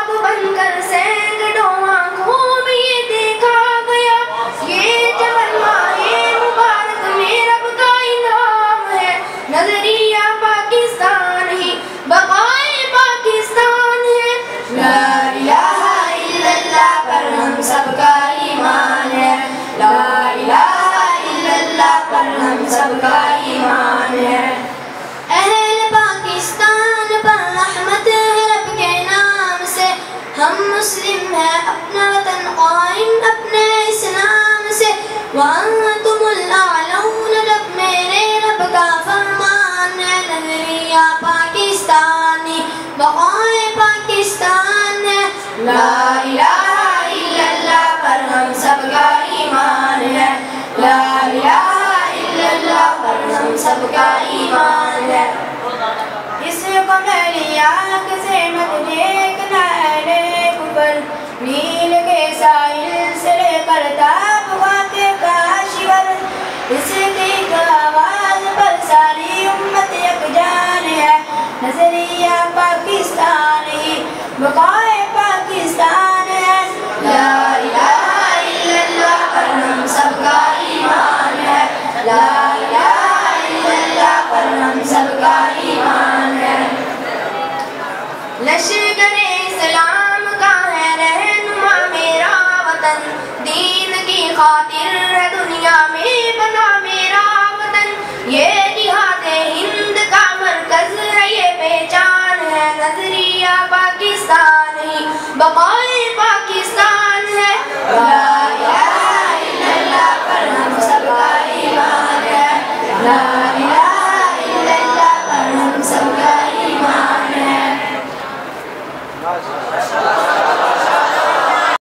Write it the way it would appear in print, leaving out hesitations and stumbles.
خواب بن کر سینکڑوں آنکھوں میں یہ دیکھا گیا، یہ جبل ماہ مبارک میں رب کا انعام ہے۔ نظریہ پاکستان ہی بقائے پاکستان ہے۔ لا الہ الا اللہ پر ہم سب کا ایمان ہے، لا الہ الا اللہ پر ہم سب کا ایمان ہے۔ اہل پاکستان پر رحمت ہے رب کے نام سے، ہم مسلم ہیں اپنا وطن قائم اپنے اسلام سے۔ وَأَنْتُمُ الْأَعْلَوْنَ جب میرے رب کا فرمان ہے۔ نظریہ پاکستانی بقائے پاکستان ہے، لا الہ الا اللہ پر ہم سب کا ایمان ہے، لا الہ الا اللہ پر ہم سب کا ایمان ہے۔ اس کو میری آنکھ سے مت دیکھنا اہل کفر، نیل کے ساحل سے لے کر تاب واقع کاشور، اس کی آواز پر ساری امت یکجان ہے۔ نظریہ پاکستانی بقائے پاکستان ہے، لا الہ الا اللہ پر ہم سب کا ایمان ہے، لا الہ الا اللہ پر ہم سب کا ایمان ہے۔ لشکر اسلام کا ہے رہنما میرا وطن، دین کی خاطر ہے دنیا میں بنا میرا وطن، یہ جہاد ہند کا مرکز ہے یہ پہچان ہے۔ نظریہ پاکستانی بقائے پاکستان ہے، لا الہ الا اللہ پر ہم سب کا ایمان ہے، لا الہ الا اللہ پر ہم سب کا ایمان ہے۔